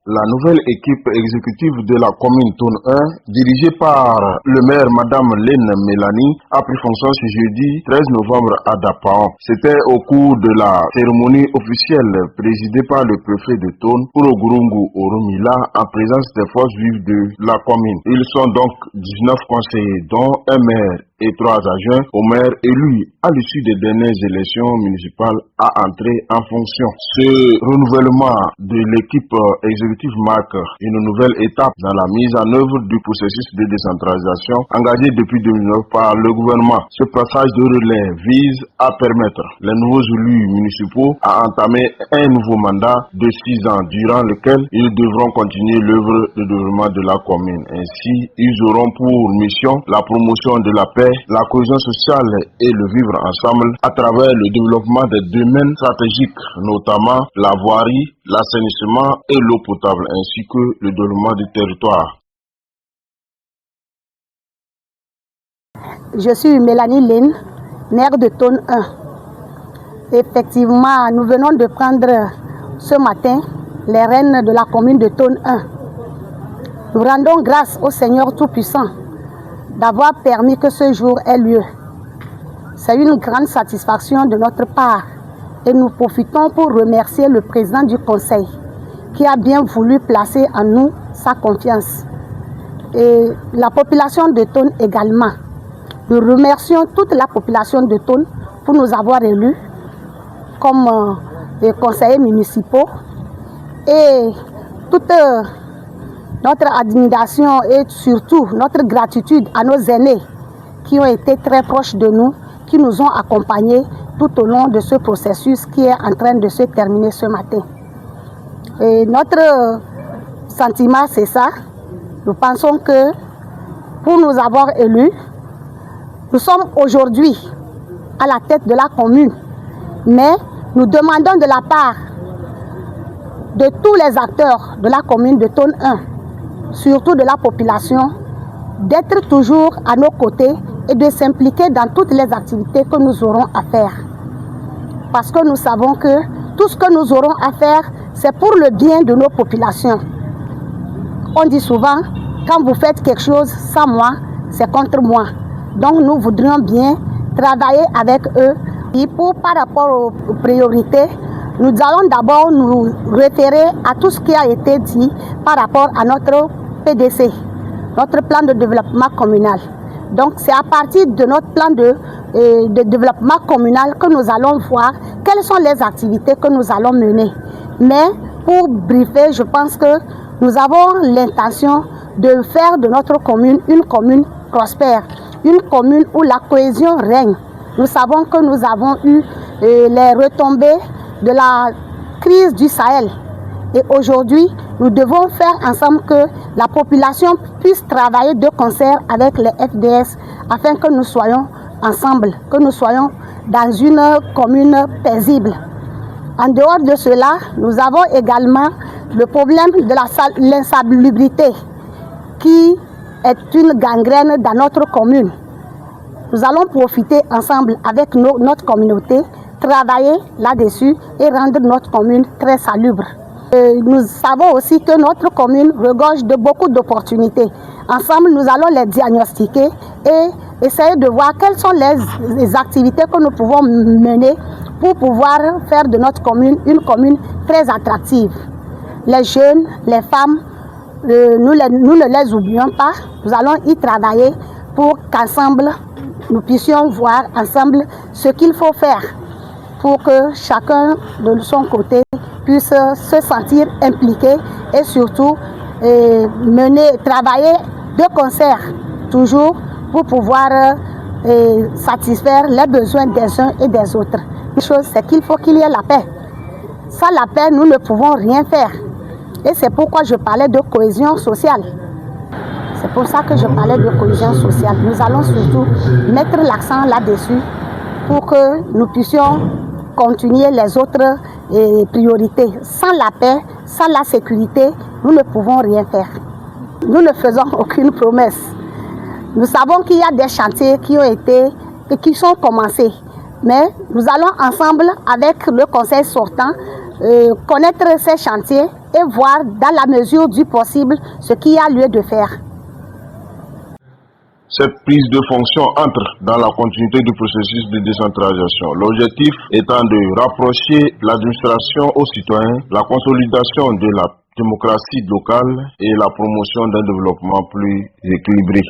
La nouvelle équipe exécutive de la commune Thône 1, dirigée par le maire Madame Lene Mélanie, a pris fonction ce jeudi 13 novembre à Dapaon. C'était au cours de la cérémonie officielle présidée par le préfet de Thône, Urogurungu Oromila, en présence des forces vives de la commune. Ils sont donc 19 conseillers, dont un maire et 3 adjoints au maire élu à l'issue des dernières élections municipales à entrer en fonction. Ce renouvellement de l'équipe exécutive marque une nouvelle étape dans la mise en œuvre du processus de décentralisation engagé depuis 2009 par le gouvernement. Ce passage de relais vise à permettre les nouveaux élus municipaux à entamer un nouveau mandat de 6 ans durant lequel ils devront continuer l'œuvre de développement de la commune. Ainsi, ils auront pour mission la promotion de la paix, la cohésion sociale et le vivre ensemble à travers le développement des domaines stratégiques, notamment la voirie, l'assainissement et l'eau potable, ainsi que le développement du territoire. Je suis Mélanie Lene, maire de Thône 1. Effectivement, nous venons de prendre ce matin les rênes de la commune de Thône 1. Nous rendons grâce au Seigneur Tout-Puissant d'avoir permis que ce jour ait lieu. C'est une grande satisfaction de notre part et nous profitons pour remercier le président du conseil qui a bien voulu placer en nous sa confiance. Et la population de Thône également. Nous remercions toute la population de Thône pour nous avoir élus comme conseillers municipaux et toute notre admiration et surtout notre gratitude à nos aînés qui ont été très proches de nous, qui nous ont accompagnés tout au long de ce processus qui est en train de se terminer ce matin. Et notre sentiment, c'est ça. Nous pensons que pour nous avoir élus, nous sommes aujourd'hui à la tête de la commune, mais nous demandons de la part de tous les acteurs de la commune de Thône 1, surtout de la population, d'être toujours à nos côtés et de s'impliquer dans toutes les activités que nous aurons à faire. Parce que nous savons que tout ce que nous aurons à faire, c'est pour le bien de nos populations. On dit souvent, quand vous faites quelque chose sans moi, c'est contre moi. Donc nous voudrions bien travailler avec eux. Et par rapport aux priorités, nous allons d'abord nous référer à tout ce qui a été dit par rapport à notre PDC, notre plan de développement communal. Donc c'est à partir de notre plan de développement communal que nous allons voir quelles sont les activités que nous allons mener. Mais pour briefer, je pense que nous avons l'intention de faire de notre commune une commune prospère, une commune où la cohésion règne. Nous savons que nous avons eu les retombées de la crise du Sahel. Et aujourd'hui, nous devons faire ensemble que la population puisse travailler de concert avec les FDS afin que nous soyons ensemble, que nous soyons dans une commune paisible. En dehors de cela, nous avons également le problème de l'insalubrité qui est une gangrène dans notre commune. Nous allons profiter ensemble avec notre communauté, travailler là-dessus et rendre notre commune très salubre. Nous savons aussi que notre commune regorge de beaucoup d'opportunités. Ensemble, nous allons les diagnostiquer et essayer de voir quelles sont les activités que nous pouvons mener pour pouvoir faire de notre commune une commune très attractive. Les jeunes, les femmes, nous ne les oublions pas. Nous allons y travailler pour qu'ensemble, nous puissions voir ensemble ce qu'il faut faire pour que chacun de son côté puisse se sentir impliqué et surtout travailler de concert toujours pour pouvoir satisfaire les besoins des uns et des autres. La chose, c'est qu'il faut qu'il y ait la paix. Sans la paix, nous ne pouvons rien faire. Et c'est pourquoi je parlais de cohésion sociale. C'est pour ça que je parlais de cohésion sociale. Nous allons surtout mettre l'accent là-dessus pour que nous puissions continuer les autres priorités. Sans la paix, sans la sécurité, nous ne pouvons rien faire. Nous ne faisons aucune promesse. Nous savons qu'il y a des chantiers qui ont été et qui sont commencés. Mais nous allons ensemble avec le conseil sortant connaître ces chantiers et voir dans la mesure du possible ce qu'il y a lieu de faire. Cette prise de fonction entre dans la continuité du processus de décentralisation. L'objectif étant de rapprocher l'administration aux citoyens, la consolidation de la démocratie locale et la promotion d'un développement plus équilibré.